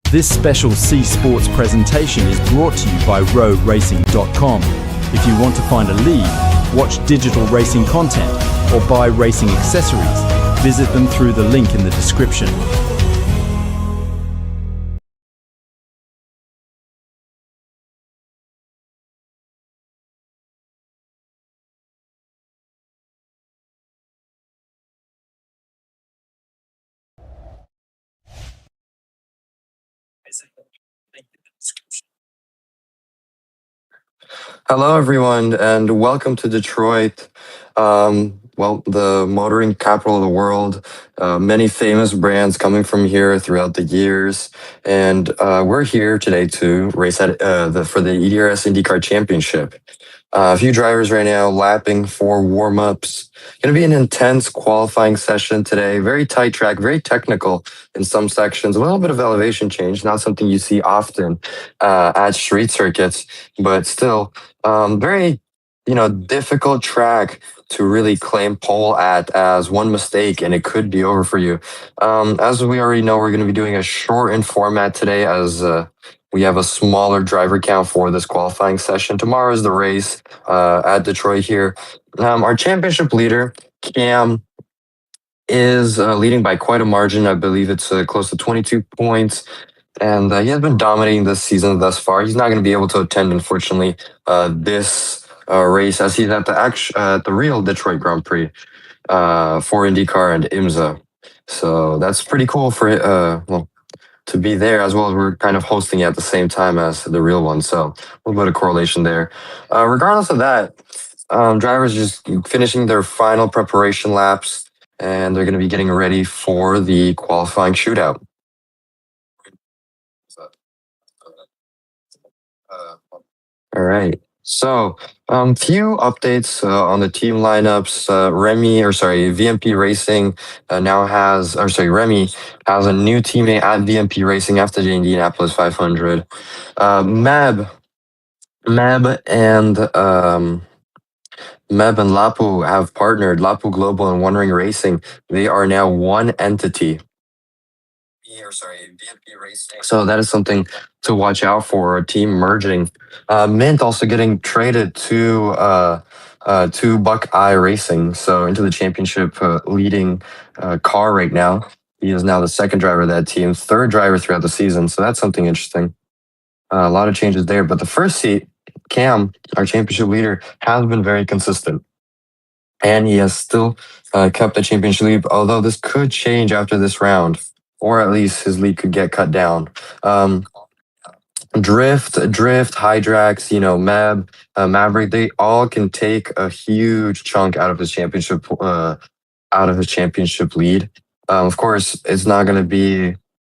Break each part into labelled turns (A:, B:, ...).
A: This special C Sports presentation is brought to you by RowRacing.com. If you want to find a league, watch digital racing content, or buy racing accessories, visit them through the link in the description.
B: Hello, everyone, and welcome to Detroit. The motoring capital of the world. Many famous brands coming from here throughout the years, and we're here today to race at for the EDRS Indycar Championship. A few drivers right now lapping for warm-ups. Going to be an intense qualifying session today. Very tight track, very technical in some sections. A little bit of elevation change, not something you see often at street circuits, but still very difficult track to really claim pole at, as one mistake and it could be over for you. As we already know, we're going to be doing a shortened format today, as we have a smaller driver count for this qualifying session. Tomorrow is the race at Detroit here. Our championship leader, Cam, is leading by quite a margin. I believe it's close to 22 points. And he has been dominating this season thus far. He's not going to be able to attend, unfortunately, this race, as he's at the real Detroit Grand Prix for IndyCar and IMSA. So that's pretty cool for to be there, as well as we're kind of hosting it at the same time as the real one. So a little bit of correlation there. Regardless of that, drivers just finishing their final preparation laps, and they're going to be getting ready for the qualifying shootout. All right. So, few updates on the team lineups. VMP Racing Remy has a new teammate at VMP Racing after the Indianapolis 500. Meb and Lapu have partnered. Lapu Global and One Ring Racing. They are now one entity. VMP Racing. So that is something to watch out for. A team merging. Mint also getting traded to Buckeye Racing, so into the championship leading car right now. He is now the second driver of that team, third driver throughout the season. So that's something interesting. A lot of changes there. But the first seat, Cam, our championship leader, has been very consistent. And he has still kept the championship lead, although this could change after this round, or at least his lead could get cut down. Drift, Hydrax, Maverick, they all can take a huge chunk out of his championship lead. Of course, it's not going to be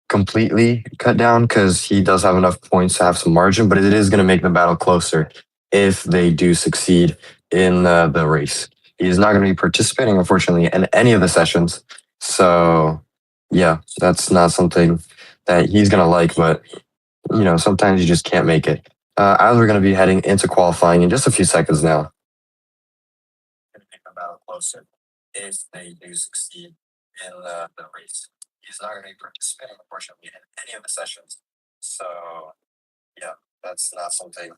B: completely cut down because he does have enough points to have some margin, but it is going to make the battle closer if they do succeed in the race. He is not going to be participating, unfortunately, in any of the sessions. So, yeah, that's not something that he's going to like, but sometimes you just can't make it. As we're going to be heading into qualifying in just a few seconds now. Going to make the battle closer if they do succeed in the race. He's not going to be participating, unfortunately, in any of the sessions. So, yeah, that's not something.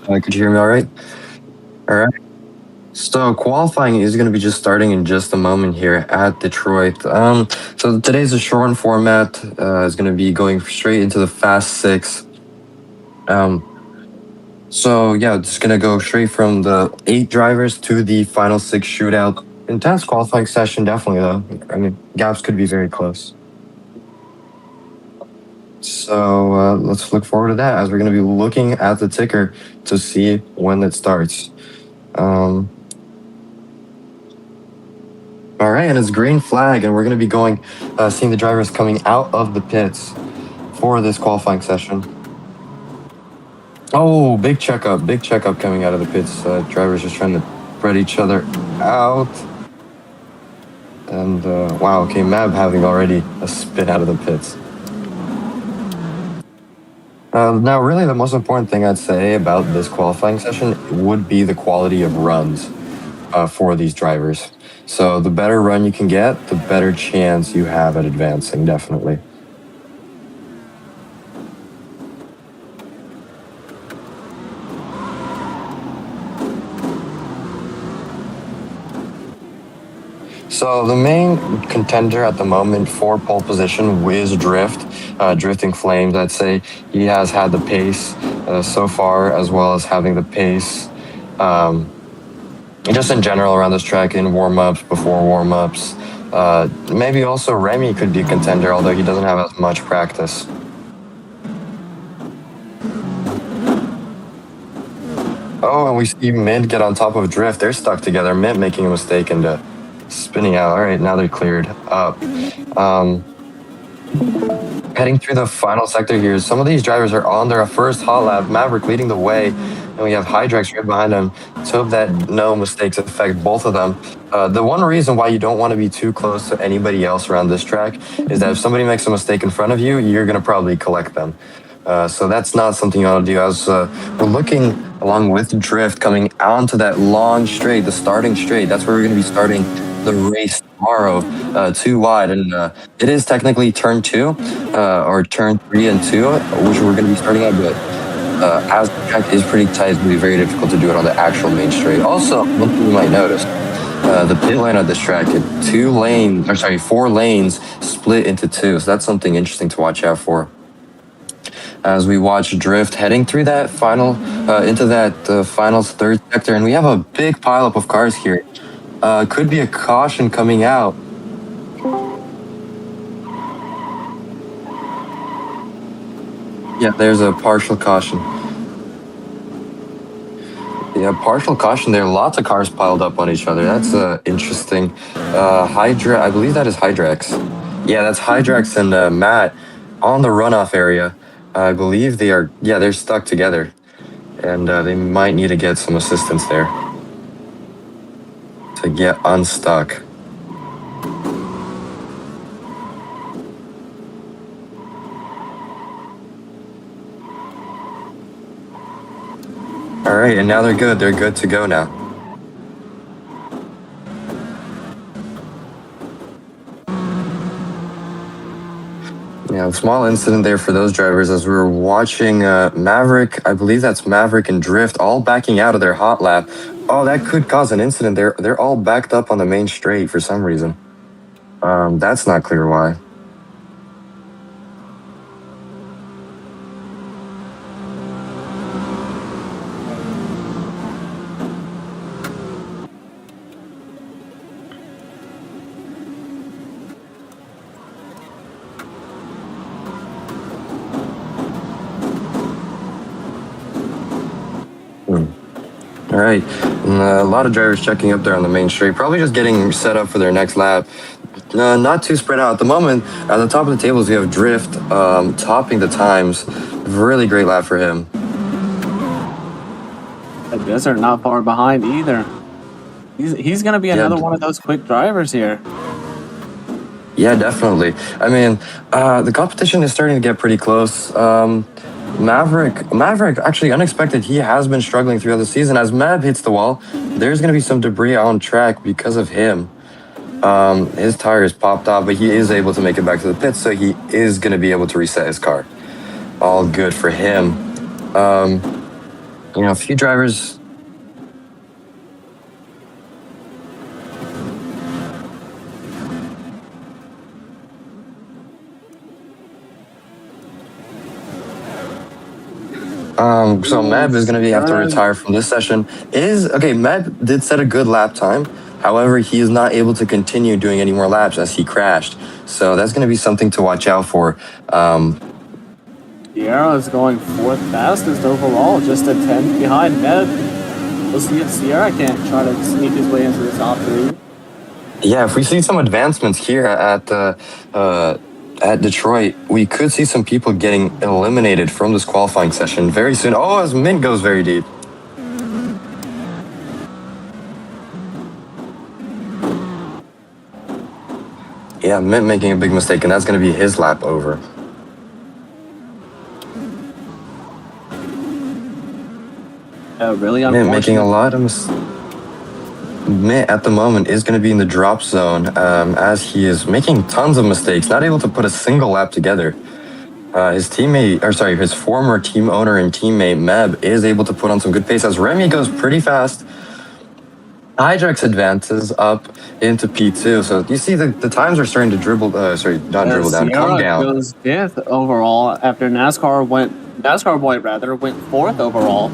B: Could you hear me all right? All right. So qualifying is going to be just starting in just a moment here at Detroit. So today's a shortened format. Is going to be going straight into the Fast Six. So yeah, just going to go straight from the 8 drivers to the final 6 shootout. Intense qualifying session, definitely though. I mean, gaps could be very close. So let's look forward to that as we're going to be looking at the ticker to see when it starts. All right, and it's green flag, and we're going to be going, seeing the drivers coming out of the pits for this qualifying session. Oh, big checkup coming out of the pits. Drivers just trying to spread each other out. And wow, okay, Mab having already a spin out of the pits. Now, really, the most important thing I'd say about this qualifying session would be the quality of runs for these drivers. So the better run you can get, the better chance you have at advancing, definitely. So the main contender at the moment for pole position is Drifting Flames. I'd say he has had the pace so far, as well as having the pace just in general around this track in warm-ups, before warm-ups. Maybe also Remy could be a contender, although he doesn't have as much practice. Oh, and we see Mid get on top of Drift. They're stuck together. Mid making a mistake and spinning out. All right, now they're cleared up. Heading through the final sector here, some of these drivers are on their first hot lap. Maverick leading the way, and we have Hydrax right behind him. Let's hope that no mistakes affect both of them. The one reason why you don't want to be too close to anybody else around this track is that if somebody makes a mistake in front of you, you're going to probably collect them. So that's not something you want to do. As we're looking along with Drift coming onto that long straight, the starting straight. That's where we're going to be starting the race tomorrow, 2 wide, and it is technically turn 2 or turn 3 and 2, which we're going to be starting at. But as the track is pretty tight, it's going to be very difficult to do it on the actual main straight. Also, one thing you might notice. The pit lane of this track, 4 lanes split into 2, so that's something interesting to watch out for. As we watch Drift heading through that final, into that final 3rd sector, and we have a big pileup of cars here. Could be a caution coming out. Yeah, there's a partial caution. Yeah, partial caution there. Lots of cars piled up on each other. That's interesting. Hydra, I believe that is Hydrax. Yeah, that's Hydrax and Matt on the runoff area. I believe they're stuck together, and they might need to get some assistance there to get unstuck. All right, and now they're good. They're good to go now. Yeah, a small incident there for those drivers as we were watching Maverick. I believe that's Maverick and Drift all backing out of their hot lap. Oh, that could cause an incident. They're all backed up on the main straight for some reason. That's not clear why. All right, and, a lot of drivers checking up there on the main straight, probably just getting set up for their next lap. Not too spread out. At the moment, at the top of the tables, we have Drift topping the times. Really great lap for him.
C: The Desert not far behind either. He's going to be another one of those quick drivers here.
B: Yeah, definitely. I mean, the competition is starting to get pretty close. Maverick, actually unexpected. He has been struggling throughout the season. As Mav hits the wall, there's going to be some debris on track because of him. His tires popped off, but he is able to make it back to the pits, so he is going to be able to reset his car. All good for him. A few drivers. So Meb is going to have to retire from this session. Meb did set a good lap time. However, he is not able to continue doing any more laps as he crashed. So that's going to be something to watch out for.
C: Sierra is going fourth fastest overall, just a 10th behind Meb. We'll see if Sierra can't try to sneak his way into the top 3.
B: Yeah, if we see some advancements here at Detroit, we could see some people getting eliminated from this qualifying session very soon. Oh, as Mint goes very deep. Yeah, Mint making a big mistake, and that's going to be his lap over.
C: Really unfortunate.
B: Mint making a lot of mistakes. Mint at the moment is going to be in the drop zone as he is making tons of mistakes, not able to put a single lap together. His former team owner and teammate Meb is able to put on some good pace as Remy goes pretty fast. Hydrex advances up into P2, so you see the times are starting to come down.
C: Sierra goes 5th overall after NASCAR Boy went 4th overall.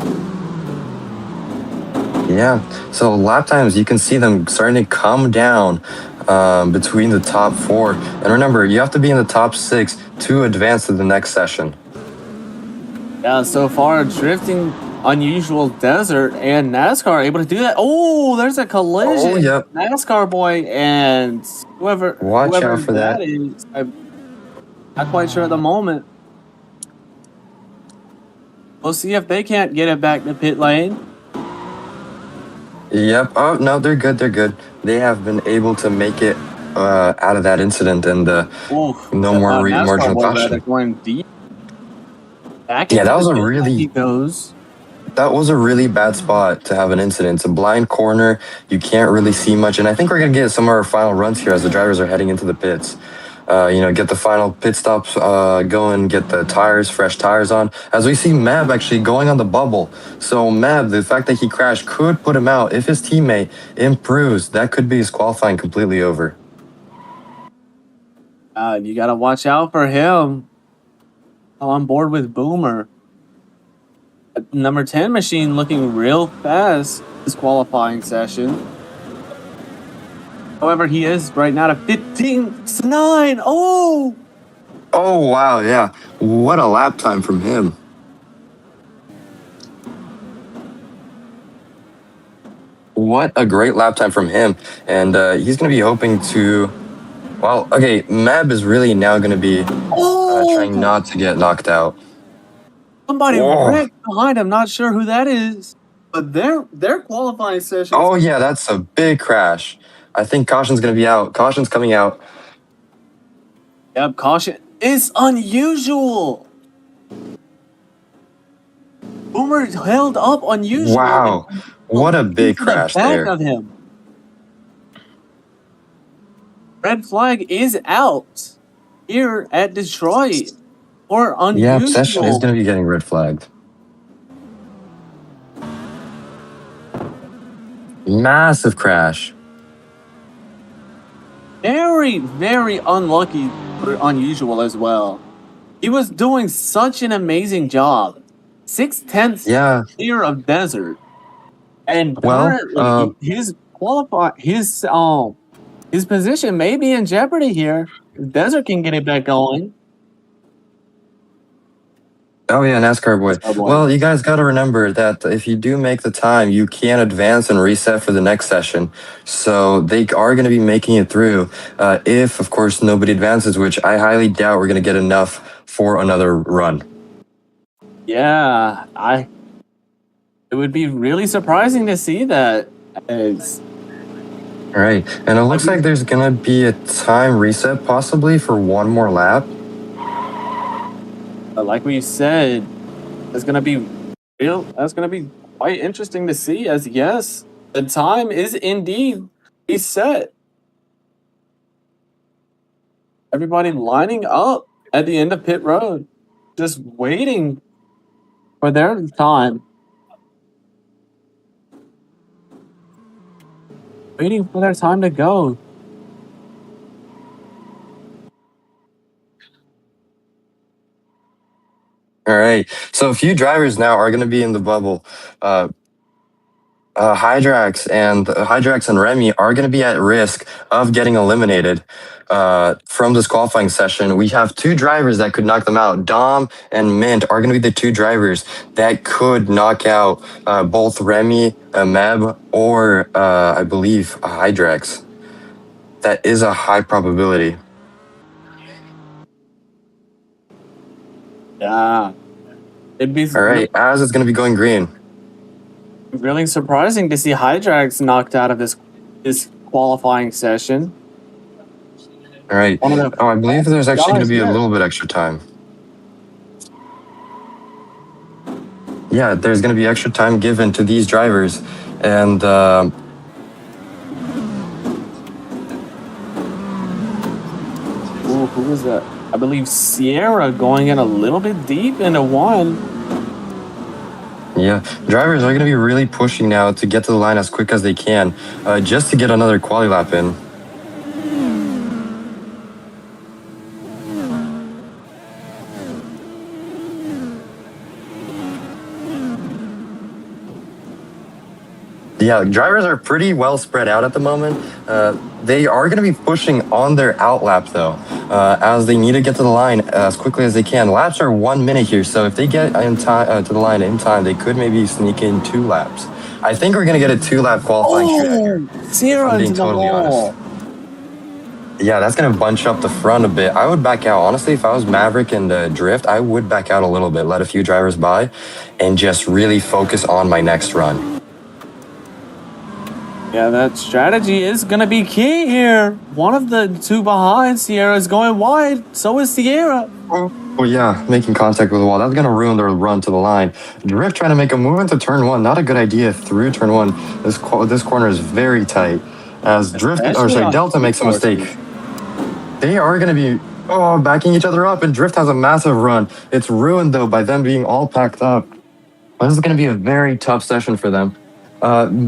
B: Yeah, so lap times, you can see them starting to come down between the top 4. And remember, you have to be in the top 6 to advance to the next session.
C: Yeah, so far, drifting unusual desert and NASCAR able to do that. Oh, there's a collision.
B: Oh, yep.
C: NASCAR Boy and whoever
B: out for that
C: is. I'm not quite sure at the moment. We'll see if they can't get it back to pit lane.
B: Yep. Oh, no, they're good. They have been able to make it out of that incident and no more marginal caution.
C: Going deep.
B: That was a really bad spot to have an incident. It's a blind corner. You can't really see much. And I think we're going to get some of our final runs here as the drivers are heading into the pits. Get the final pit stops going, get the fresh tires on. As we see Mab actually going on the bubble. So Mab, the fact that he crashed could put him out. If his teammate improves, that could be his qualifying completely over.
C: You got to watch out for him. On board with Boomer. Number 10 machine looking real fast this qualifying session. However, he is right now at 15.9. Oh!
B: Oh, wow, yeah. What a lap time from him. What a great lap time from him. And he's going to be hoping to... Well, okay, Mab is really now going to be trying not to get knocked out.
C: Somebody wrecked behind him. Not sure who that is. But their qualifying session...
B: Oh, yeah, that's a big crash. I think caution's going to be out. Caution's coming out.
C: Yep, caution is unusual. Boomer held up unusual.
B: Wow, what a big crash there.
C: Of him. Red flag is out here at Detroit. Or unusual.
B: Yeah, session is going to be getting red flagged. Massive crash.
C: Very, very unlucky for unusual as well. He was doing such an amazing job. 6/10 clear of desert. And currently his position may be in jeopardy here. Desert can get it back going.
B: Oh, yeah, NASCAR boy. Well, you guys got to remember that if you do make the time, you can advance and reset for the next session. So they are going to be making it through if, of course, nobody advances, which I highly doubt we're going to get enough for another run.
C: Yeah, it would be really surprising to see that.
B: All right, and it looks like there's going to be a time reset possibly for one more lap.
C: Like we said, it's going to be that's going to be quite interesting to see, as yes, the time is indeed reset. Everybody lining up at the end of pit road, just waiting for their time. waiting for their time to go.
B: All right. So a few drivers now are going to be in the bubble. Hydrax and Remy are going to be at risk of getting eliminated from this qualifying session. We have two drivers that could knock them out. Dom and Mint are going to be the two drivers that could knock out both Remy, Meb, or I believe Hydrax. That is a high probability.
C: Yeah.
B: All right, as it's going to be going green.
C: Really surprising to see Hydrax knocked out of this qualifying session.
B: All right. Oh, I believe there's actually going to be a little bit extra time. Yeah, there's going to be extra time given to these drivers. And
C: Ooh, who was that? I believe Sierra going in a little bit deep into one.
B: Yeah, drivers are going to be really pushing now to get to the line as quick as they can, just to get another quali lap in. Yeah, drivers are pretty well spread out at the moment. They are going to be pushing on their out lap, though, as they need to get to the line as quickly as they can. Laps are 1 minute here, so if they get in time, to the line in time, they could maybe sneak in 2 laps. I think we're going to get a 2-lap qualifying shootout here.
C: Sierra into the wall.
B: Yeah, that's going to bunch up the front a bit. I would back out. Honestly, if I was Maverick and Drift, I would back out a little bit, let a few drivers by, and just really focus on my next run.
C: Yeah, that strategy is going to be key here. One of the two behind Sierra is going wide. So is Sierra.
B: Oh, yeah, making contact with the wall. That's going to ruin their run to the line. Drift trying to make a move into turn 1. Not a good idea through turn 1. This corner is very tight. As Delta makes a mistake. They are going to be backing each other up, and Drift has a massive run. It's ruined, though, by them being all packed up. This is going to be a very tough session for them.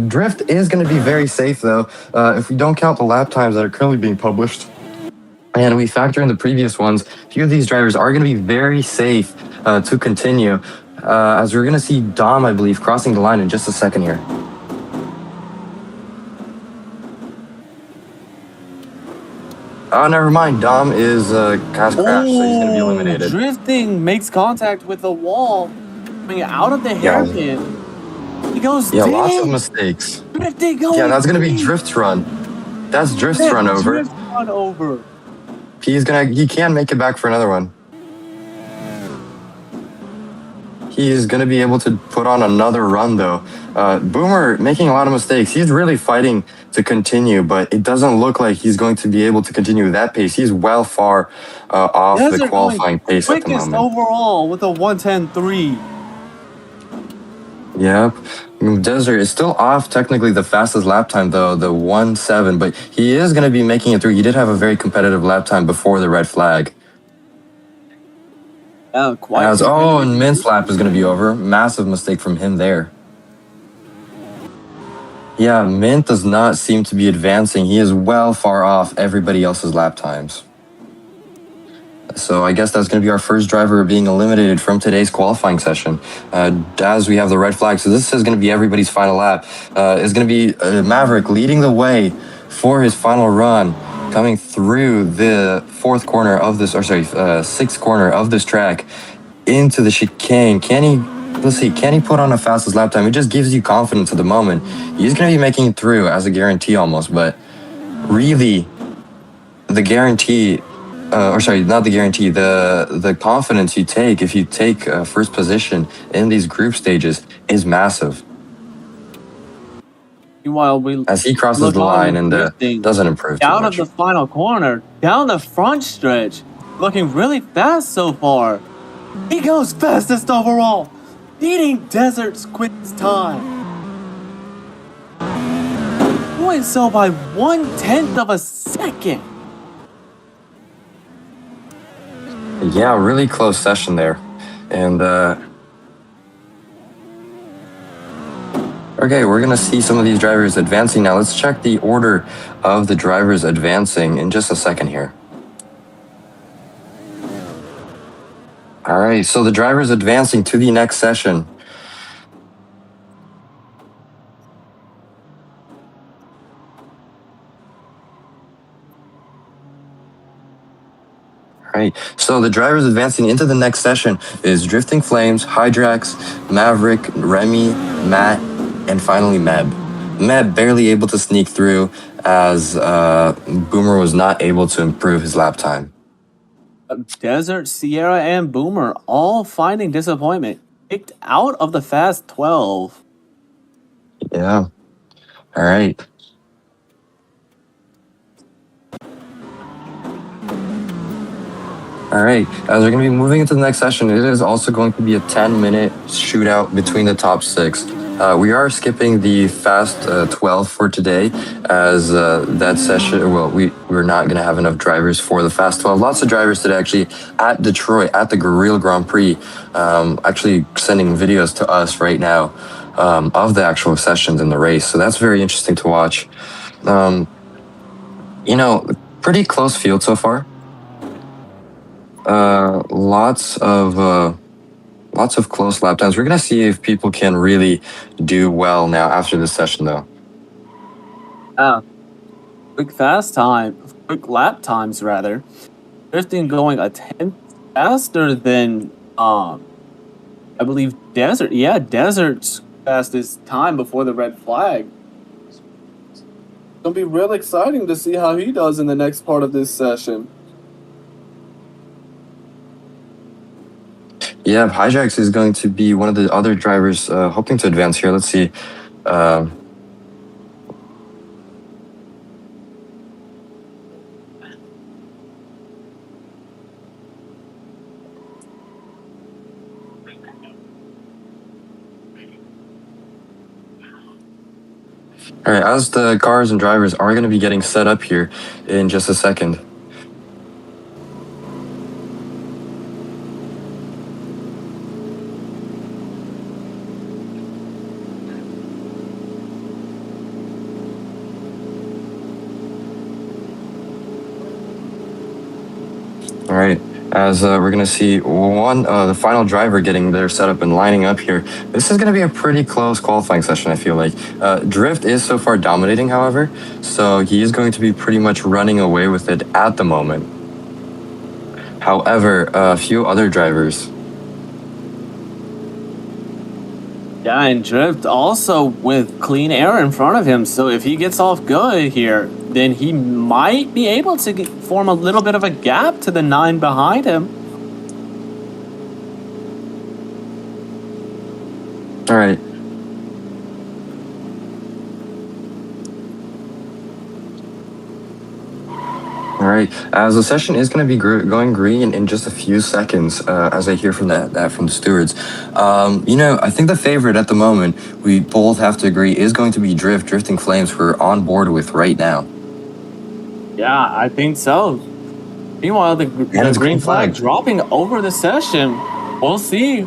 B: Drift is going to be very safe, though, if we don't count the lap times that are currently being published. And we factor in the previous ones. A few of these drivers are going to be very safe to continue, as we're going to see Dom, I believe, crossing the line in just a second here. Oh, never mind. Dom is has crashed, so he's going to be eliminated.
C: Drifting makes contact with the wall, coming out of the hairpin. He goes
B: deep. Lots of mistakes.
C: Drifting going
B: that's going to be Drift's run. That's Drift's run over.
C: Drift's run over.
B: He can make it back for another one. He is going to be able to put on another run, though. Boomer making a lot of mistakes. He's really fighting to continue, but it doesn't look like he's going to be able to continue that pace. He's well far off the qualifying pace at the moment.
C: Overall with a 1:10.3.
B: Yep. Desert is still off technically the fastest lap time, though, the 1:07, but he is going to be making it through. He did have a very competitive lap time before the red flag. And Mint's lap is going to be over. Massive mistake from him there. Yeah, Mint does not seem to be advancing. He is well far off everybody else's lap times. So I guess that's going to be our first driver being eliminated from today's qualifying session. As we have the red flag, so this is going to be everybody's final lap. It's going to be Maverick leading the way for his final run, coming through the sixth corner of this track into the chicane. Can he put on a fastest lap time? It just gives you confidence at the moment. He's going to be making it through as a guarantee almost, but really the guarantee, not the guarantee, the confidence you take if you take first position in these group stages is massive. As he crosses the line and doesn't improve
C: out of the final corner, down the front stretch, looking really fast so far. He goes fastest overall, beating Desert's quickest time. Doing so by 1/10 of a second.
B: Yeah, really close session there. And Okay, we're going to see some of these drivers advancing now. Let's check the order of the drivers advancing in just a second here. All right, so the drivers advancing to the next session. Right. So the drivers advancing into the next session is Drifting Flames, Hydrax, Maverick, Remy, Matt, and finally Meb. Meb barely able to sneak through as Boomer was not able to improve his lap time.
C: Desert, Sierra, and Boomer all finding disappointment. Kicked out of the Fast 12.
B: Yeah. All right. All right, as we're going to be moving into the next session, it is also going to be a 10-minute shootout between the top 6. We are skipping the Fast 12 for today, as that session, well, we're not going to have enough drivers for the Fast 12. Lots of drivers today actually at Detroit, at the Real Grand Prix, actually sending videos to us right now of the actual sessions in the race. So that's very interesting to watch. You know, pretty close field so far. Lots of close lap times. We're gonna see if people can really do well now after this session, though.
C: Quick lap times rather. Drifting going a 10th faster than I believe Desert. Yeah, Desert's fastest time before the red flag. It's gonna be real exciting to see how he does in the next part of this session.
B: Yeah, Hydrax is going to be one of the other drivers hoping to advance here. Let's see. All right, as the cars and drivers are going to be getting set up here in just a second. All right, as we're going to see the final driver getting their setup and lining up here. This is going to be a pretty close qualifying session, I feel like. Drift is so far dominating, however, so he is going to be pretty much running away with it at the moment. However, a few other drivers.
C: Yeah, and Drift also with clean air in front of him, so if he gets off good here, then he might be able to form a little bit of a gap to the 9 behind him.
B: All right. All right, as the session is going to be going green in just a few seconds, as I hear from that from the stewards. You know, I think the favorite at the moment, we both have to agree, is going to be Drifting Flames, who we're on board with right now.
C: Yeah, I think so. Meanwhile, the green flag dropping over the session. We'll see.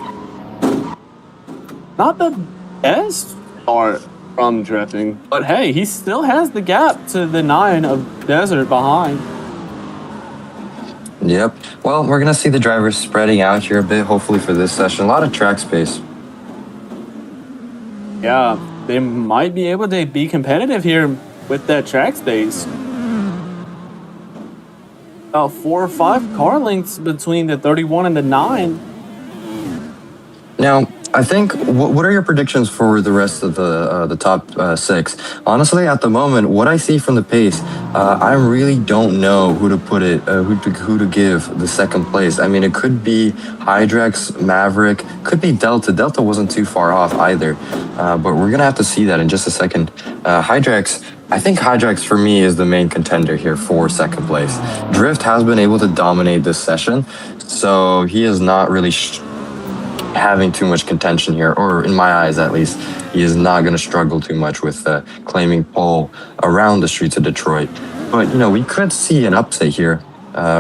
C: Not the best start from Drifting, but hey, he still has the gap to the 9 of Desert behind.
B: Yep. Well, we're going to see the drivers spreading out here a bit, hopefully, for this session. A lot of track space.
C: Yeah, they might be able to be competitive here with that track space. About 4 or 5 car lengths between the 31 and the 9.
B: Now, I think, what are your predictions for the rest of the top 6? Honestly, at the moment, what I see from the pace, I really don't know who to put it, who to give the second place. I mean, it could be Hydrax, Maverick, could be Delta. Delta wasn't too far off either, but we're gonna have to see that in just a second. Hydrax, I think Hydrax for me is the main contender here for second place. Drift has been able to dominate this session, so he is not really having too much contention here, or in my eyes at least, he is not going to struggle too much with claiming pole around the streets of Detroit. But, you know, we could see an upset here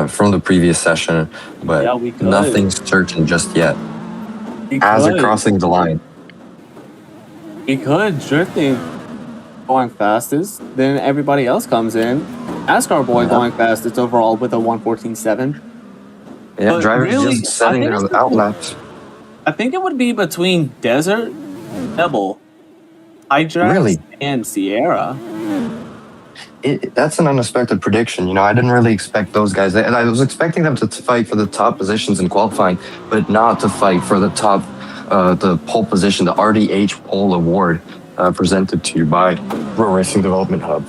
B: from the previous session, but yeah, nothing's certain just yet as they're crossing the line.
C: He could. Drifting going fastest. Then everybody else comes in. NASCAR boy going fastest overall with a 1:14.7.
B: Yeah,
C: But
B: drivers
C: really,
B: just setting their outlaps.
C: I think it would be between Desert, Pebble, Hydrax,
B: Really?
C: and Sierra.
B: That's an unexpected prediction. You know, I didn't really expect those guys. And I was expecting them to fight for the top positions in qualifying, but not to fight for the top, the pole position, the RDH pole award presented to you by Pro Racing Development Hub.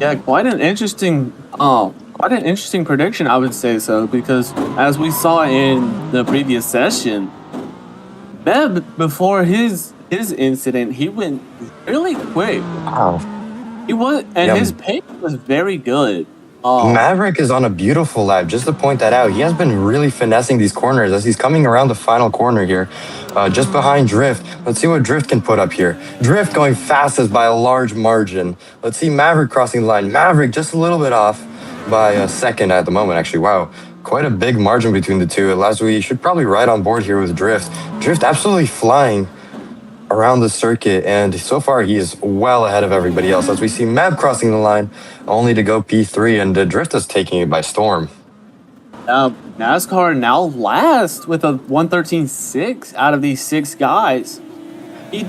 C: Yeah, quite an interesting prediction, I would say so, because as we saw in the previous session, Meb, before his incident, he went really quick.
B: Wow.
C: He was, and his pace was very good.
B: Maverick is on a beautiful lap. Just to point that out, he has been really finessing these corners as he's coming around the final corner here, just behind Drift. Let's see what Drift can put up here. Drift going fastest by a large margin. Let's see Maverick crossing the line. Maverick just a little bit off by a second at the moment, actually. Wow, quite a big margin between the two. As we should probably ride on board here with Drift. Drift absolutely flying around the circuit, and so far he is well ahead of everybody else as we see Meb crossing the line only to go P3, and Drift is taking it by storm.
C: NASCAR now last with a 1:13.6 out of these 6 guys.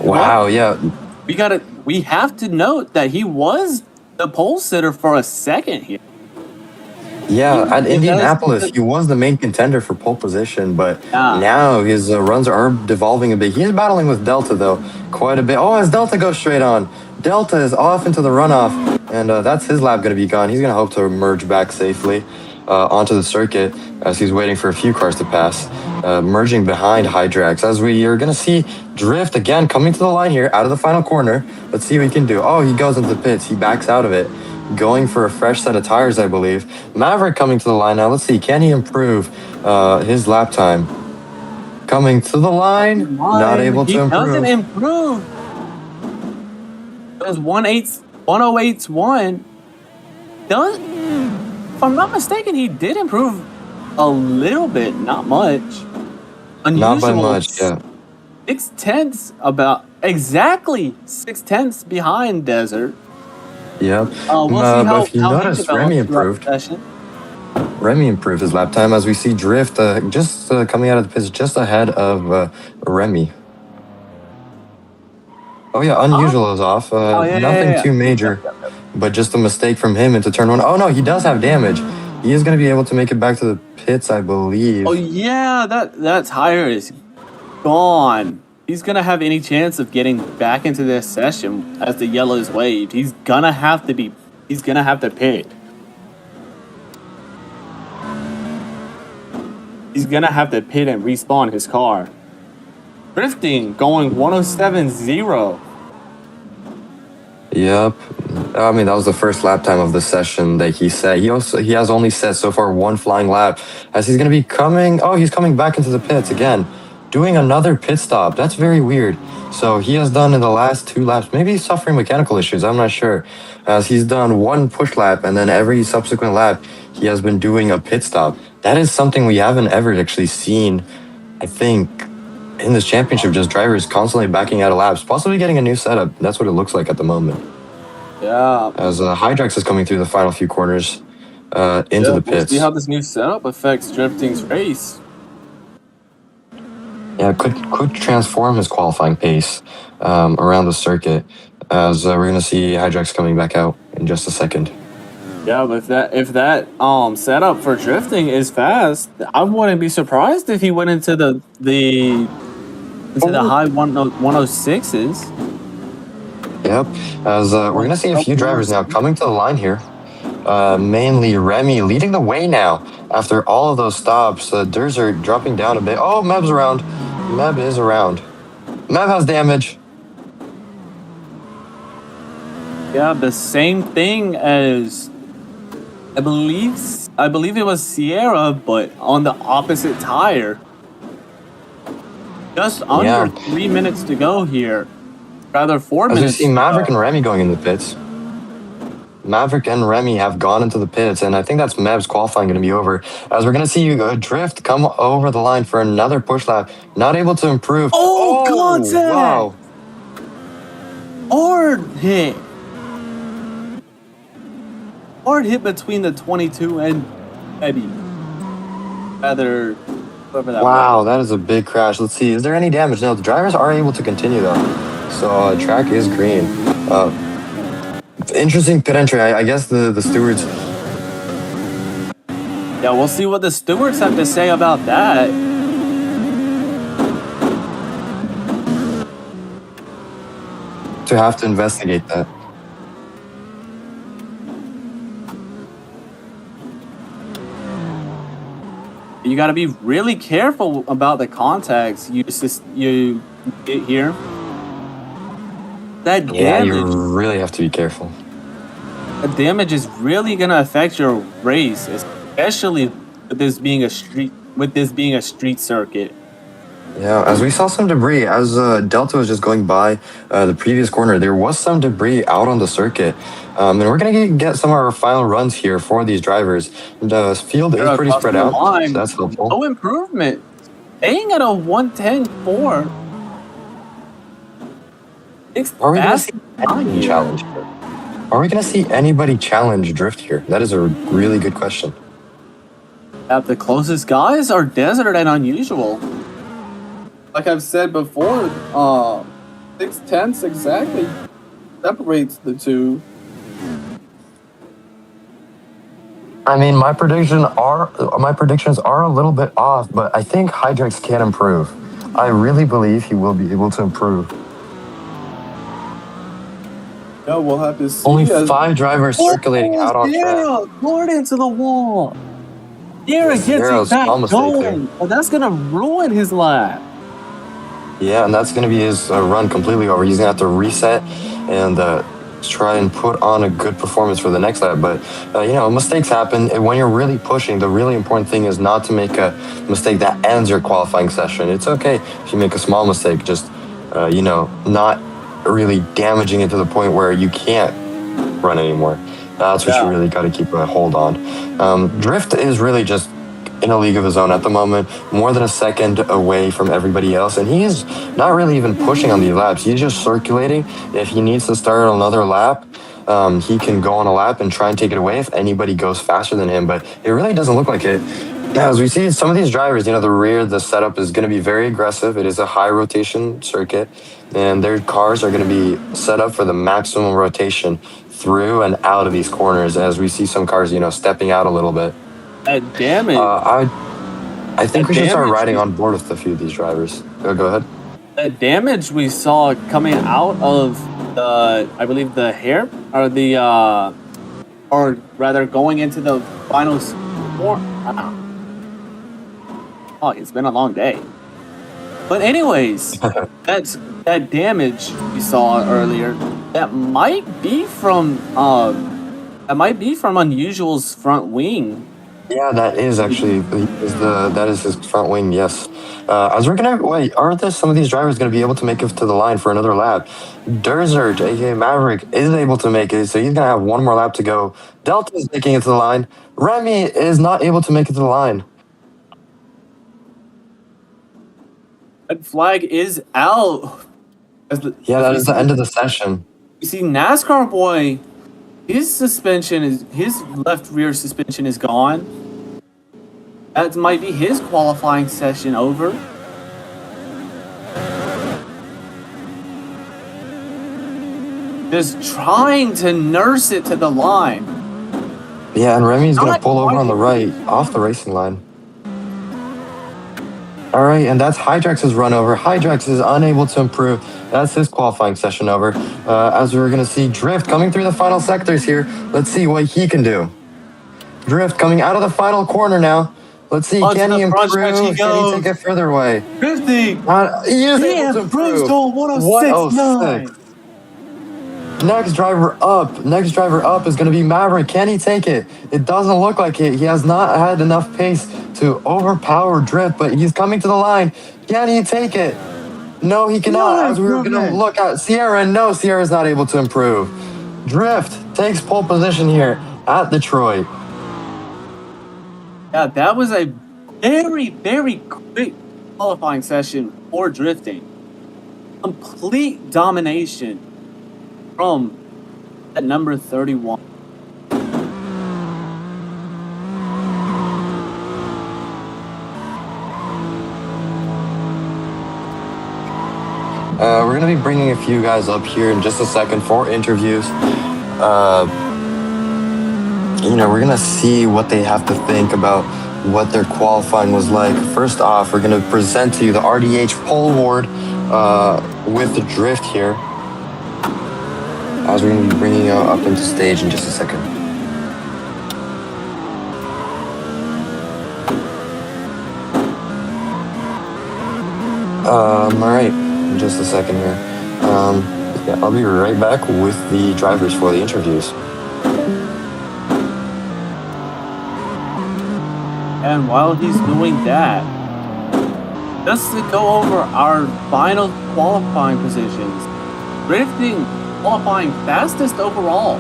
B: Wow, yeah.
C: We have to note that he was the pole sitter for a second here.
B: Yeah, at Indianapolis, he was the main contender for pole position, but now his runs are devolving a bit. He is battling with Delta, though, quite a bit. Oh, as Delta goes straight on. Delta is off into the runoff, and that's his lap going to be gone. He's going to hope to merge back safely onto the circuit as he's waiting for a few cars to pass, merging behind Hydrax. As we are going to see Drift again coming to the line here out of the final corner. Let's see what he can do. Oh, he goes into the pits. He backs out of it, going for a fresh set of tires, I believe. Maverick coming to the line now. Let's see, can he improve his lap time? Coming to the line, not able to improve.
C: He doesn't improve. Those 108.1 does. If I'm not mistaken, he did improve a little bit, not much. Unusual.
B: Not by much, yeah.
C: 6/10, about exactly 6/10 behind Desert.
B: Yep. But if you notice, Remy improved. Remy improved his lap time as we see Drift just coming out of the pits just ahead of Remy. Oh yeah, Unusual is off. Nothing too major, but just a mistake from him into turn 1. Oh no, he does have damage. He is going to be able to make it back to the pits, I believe.
C: Oh yeah, that tire is gone. He's gonna have any chance of getting back into this session as the yellows waved. He's gonna have to pit. He's gonna have to pit and respawn his car. Drifting going 107.0.
B: Yep. I mean, that was the first lap time of the session that he set. He has only set so far 1 flying lap as he's going to be coming. Oh, he's coming back into the pits again, doing another pit stop. That's very weird. So he has done in the last 2 laps, maybe he's suffering mechanical issues, I'm not sure, as he's done 1 push lap and then every subsequent lap he has been doing a pit stop. That is something we haven't ever actually seen, I think, in this championship. Just drivers constantly backing out of laps, possibly getting a new setup. That's what it looks like at the moment.
C: Yeah.
B: As Hydrax is coming through the final few corners into the pits.
C: We'll see how this new setup affects Drifting's race.
B: Yeah, could transform his qualifying pace around the circuit, as we're going to see Hydrax coming back out in just a second.
C: Yeah, but if that setup for drifting is fast, I wouldn't be surprised if he went into the high 106s.
B: Yep, as we're going to see a few drivers now coming to the line here. Mainly Remy leading the way now after all of those stops. Desert dropping down a bit. Oh, Meb's around. Meb is around. Meb has damage.
C: Yeah, the same thing as I believe it was Sierra, but on the opposite tire. Just under 3 minutes to go here. Rather 4 minutes.
B: As we see Maverick and Remy going in the pits. Maverick and Remy have gone into the pits, and I think that's Mev's qualifying going to be over. As we're going to see Drift come over the line for another push lap, not able to improve.
C: Oh, contact!
B: Wow.
C: Hard hit. Hard hit between the 22 and Eddie. Rather, whoever that
B: Wow,
C: was.
B: that is a big crash. Let's see, is there any damage? No, the drivers are able to continue though. So track is green. Interesting pit entry. I guess the stewards.
C: Yeah, we'll see what the stewards have to say about that.
B: To have to investigate that.
C: You got to be really careful about the contacts you get here. That
B: Yeah,
C: damage,
B: you really have to be careful.
C: the damage is really gonna affect your race, especially with this being a street circuit.
B: Yeah, as we saw some debris, as Delta was just going by the previous corner, there was some debris out on the circuit. And we're going to get some of our final runs here for these drivers. The field is pretty spread out, so that's helpful.
C: No improvement. Staying at a 110.4.
B: Are we going to see anybody challenge here? Are we going to see anybody challenge Drift here? That is a really good question.
C: The closest guys are Desert and Unusual. Like I've said before, 6/10 exactly separates the two.
B: I mean, my predictions are a little bit off, but I think Hydrex can improve. I really believe he will be able to improve.
C: Yeah, we'll have to see.
B: Only 5 drivers circulating out on track.
C: Poured into the wall. Sierra gets it back going, but that's gonna ruin his lap.
B: Yeah, and that's going to be his run completely over. He's going to have to reset and try and put on a good performance for the next lap. But, you know, mistakes happen. And when you're really pushing, the really important thing is not to make a mistake that ends your qualifying session. It's okay if you make a small mistake, just, you know, not really damaging it to the point where you can't run anymore. That's what you really got to keep a hold on. Drift is really just in a league of his own at the moment, more than a second away from everybody else, and he is not really even pushing on these laps. He's just circulating. If he needs to start another lap, he can go on a lap and try and take it away if anybody goes faster than him, but it really doesn't look like it. As we see some of these drivers, you know, the setup is going to be very aggressive. It is a high rotation circuit, and their cars are going to be set up for the maximum rotation through and out of these corners, as we see some cars, you know, stepping out a little bit.
C: Damn it.
B: I think we should start riding on board with a few of these drivers. Go ahead.
C: The damage we saw coming out of the, I believe the hair, or the, or rather going into the final Oh, it's been a long day. But anyways, that damage we saw earlier, that might be from Unusual's front wing.
B: Yeah, that is actually that is his front wing. Yes. As we're gonna wait, are there some of these drivers gonna be able to make it to the line for another lap? Desert, aka Maverick, is able to make it, so he's gonna have one more lap to go. Delta is making it to the line. Remy is not able to make it to the line.
C: Red flag is out.
B: Yeah, that is the end of the session.
C: You see, NASCAR boy, his left rear suspension is gone. That might be his qualifying session over. Just trying to nurse it to the line.
B: Yeah, and Remy's going to pull over on the right, off the racing line. All right, and that's Hydrex's run over. Hydrex is unable to improve. That's his qualifying session over. As we're going to see Drift coming through the final sectors here. Let's see what he can do. Drift coming out of the final corner now. Let's see, can he improve? Can he take it further away?
C: Drifting!
B: He is able to improve.
C: To 106.9.
B: Next driver up is going to be Maverick. Can he take it? It doesn't look like it. He has not had enough pace to overpower Drift, but he's coming to the line. Can he take it? No, he cannot. As we were going to look at Sierra, no, Sierra's not able to improve. Drift takes pole position here at Detroit.
C: Yeah, that was a very, very quick qualifying session for drifting. Complete domination from at number 31.
B: We're going to be bringing a few guys up here in just a second for interviews. We're going to see what they have to think about what their qualifying was like. First off, we're going to present to you the RDH pole award with the drift here, as we're going to be bringing you up into stage in just a second. All right, in just a second here. Yeah, I'll be right back with the drivers for the interviews.
C: And while he's doing that, just to go over our final qualifying positions, drifting qualifying fastest overall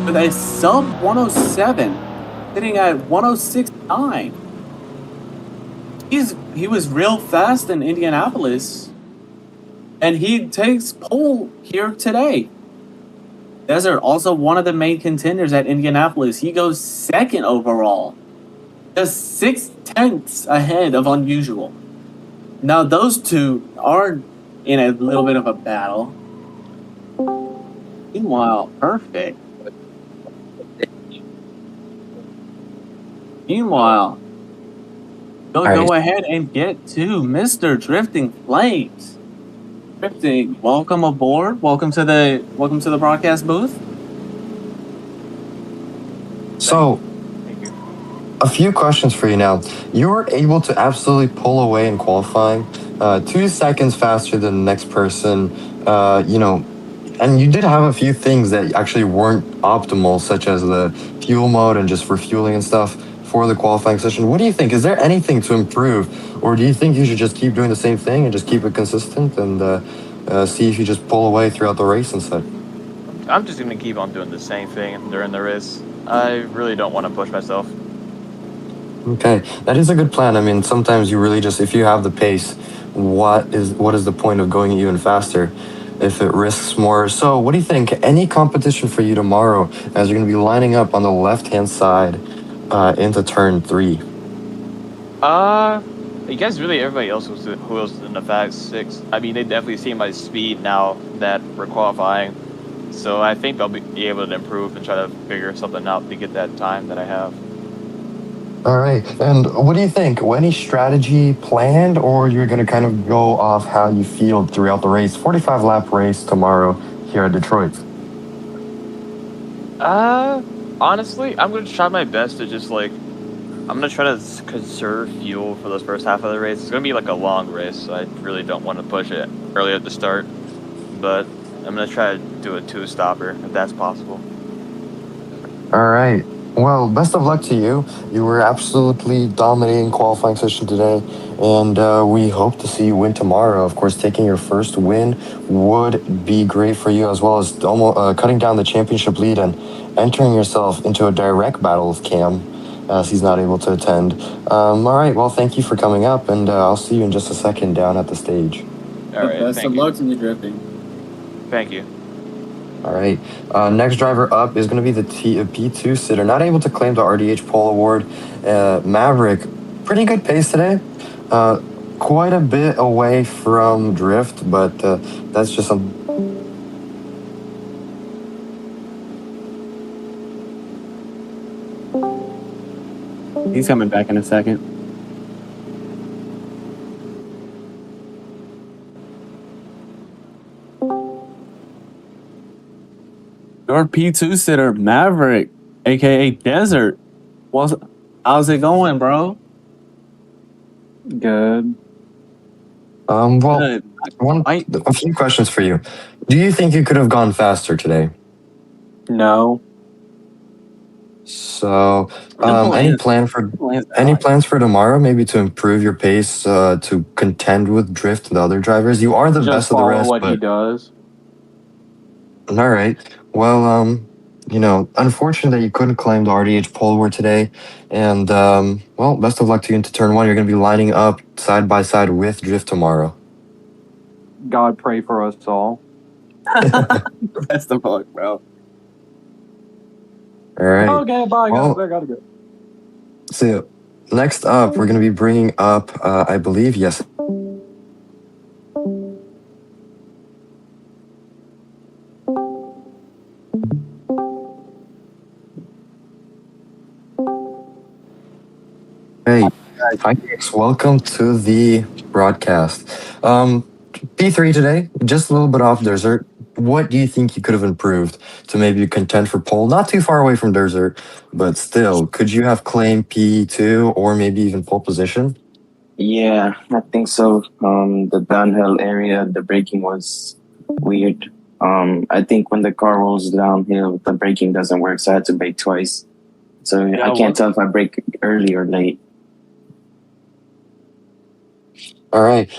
C: with a sub 107, sitting at 106.9. He was real fast in Indianapolis, and he takes pole here today. Desert, also one of the main contenders at Indianapolis. He goes second overall, just 0.6 ahead of Unusual. Now those two are in a little bit of a battle. Meanwhile, perfect. Meanwhile, go ahead and get to Mr. Drifting Flames. Drifting, welcome aboard. Welcome to the broadcast booth.
B: So, a few questions for you now. You were able to absolutely pull away in qualifying, 2 seconds faster than the next person. And you did have a few things that actually weren't optimal, such as the fuel mode and just refueling and stuff for the qualifying session. What do you think? Is there anything to improve, or do you think you should just keep doing the same thing and just keep it consistent and see if you just pull away throughout the race instead?
D: I'm just going to keep on doing the same thing during the race. I really don't want to push myself.
B: Okay, that is a good plan. I mean, sometimes you really just, if you have the pace, what is the point of going even faster if it risks more? So what do you think? Any competition for you tomorrow as you're going to be lining up on the left-hand side into turn 3?
D: You guys really, everybody else who was in the Fast 6, I mean, they definitely see my speed now that we're qualifying. So I think they'll be able to improve and try to figure something out to get that time that I have.
B: All right, and what do you think? Any strategy planned, or you're going to kind of go off how you feel throughout the race? 45-lap race tomorrow here at Detroit.
D: Honestly, I'm going to try my best to just, I'm going to try to conserve fuel for the first half of the race. It's going to be, a long race, so I really don't want to push it early at the start. But I'm going to try to do a 2-stopper, if that's possible.
B: All right. Well, best of luck to you. You were absolutely dominating qualifying session today, and we hope to see you win tomorrow. Of course, taking your first win would be great for you, as well as almost cutting down the championship lead and entering yourself into a direct battle with Cam, as he's not able to attend. All right, well, thank you for coming up, and I'll see you in just a second down at the stage.
D: All right,
C: best of luck to you, drifting.
D: Thank you.
B: All right, next driver up is going to be the P2 sitter, not able to claim the RDH pole award. Maverick, pretty good pace today. Quite a bit away from drift, but that's just something.
C: He's coming back in a second. Your P2 sitter, Maverick, aka Desert. How's it going, bro?
E: Good.
B: Well, a few questions for you. Do you think you could have gone faster today?
E: No.
B: So, any plans for tomorrow? Maybe to improve your pace, to contend with drift and the other drivers. You are the best of the rest.
E: What he does.
B: All right. Well, unfortunate that you couldn't claim the RDH pole award today. And, well, best of luck to you into turn one. You're going to be lining up side by side with Drift tomorrow.
E: God pray for us all.
C: Best of luck, bro.
B: All right.
E: Okay, bye, guys.
B: Well,
E: I gotta go.
B: so next up, we're going to be bringing up, I believe, yes. Hey, hi, Hicks. Welcome to the broadcast. P3 today, just a little bit off Desert. What do you think you could have improved to maybe contend for pole? Not too far away from Desert, but still, could you have claimed P2 or maybe even pole position?
F: Yeah, I think so. The downhill area, the braking was weird. I think when the car rolls downhill, the braking doesn't work, so I had to brake twice. So I can't tell if I brake early or late.
B: All right.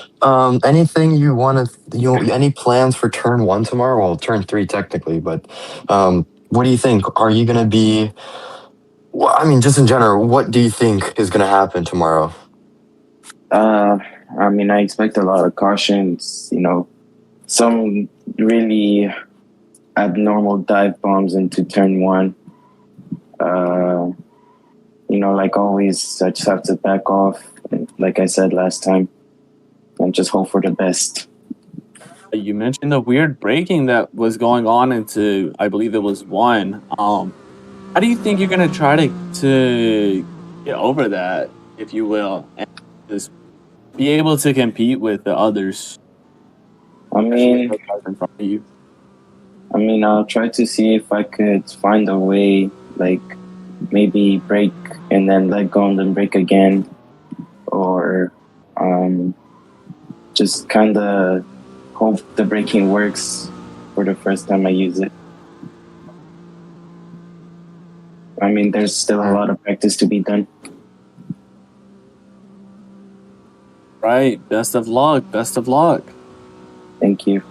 B: Anything you want to, any plans for turn one tomorrow? Well, turn three technically, but what do you think? Are you going to be, well, I mean, just in general, what do you think is going to happen tomorrow?
F: I mean, I expect a lot of cautions, some really abnormal dive bombs into turn one. Like always, I just have to back off, like I said last time, and just hope for the best.
C: You mentioned the weird braking that was going on into, I believe it was one. How do you think you're gonna try to get over that, if you will, and just be able to compete with the others?
F: I mean,
C: in front of you.
F: I'll try to see if I could find a way, like maybe brake and then let go and then brake again, or just kind of hope the braking works for the first time I use it. I mean, there's still a lot of practice to be done.
C: Right. Best of luck. Best of luck.
F: Thank you.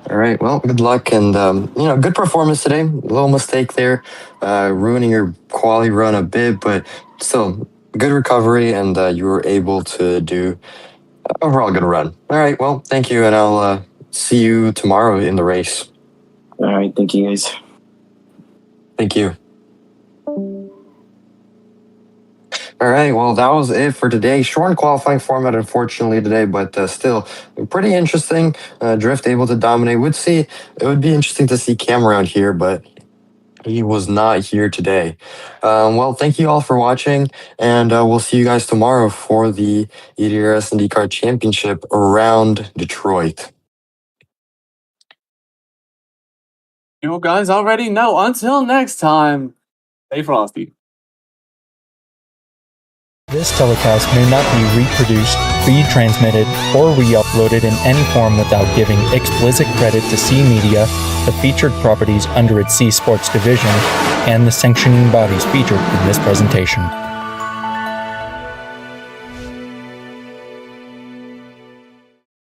B: All right. Well, good luck and, good performance today. A little mistake there, ruining your quali run a bit, but still good recovery and you were able to do overall good run. All right. Well, thank you. And I'll see you tomorrow in the race.
F: All right. Thank you, guys.
B: Thank you. All right, well, that was it for today. Short qualifying format, unfortunately, today, but still pretty interesting. Drift able to dominate. It would be interesting to see Cam around here, but he was not here today. Well, thank you all for watching, and we'll see you guys tomorrow for the EDRS Indycar Championship around Detroit.
C: You guys already know. Until next time, stay frosty.
G: This telecast may not be reproduced, retransmitted, or re-uploaded in any form without giving explicit credit to C Media, the featured properties under its C Sports division, and the sanctioning bodies featured in this presentation.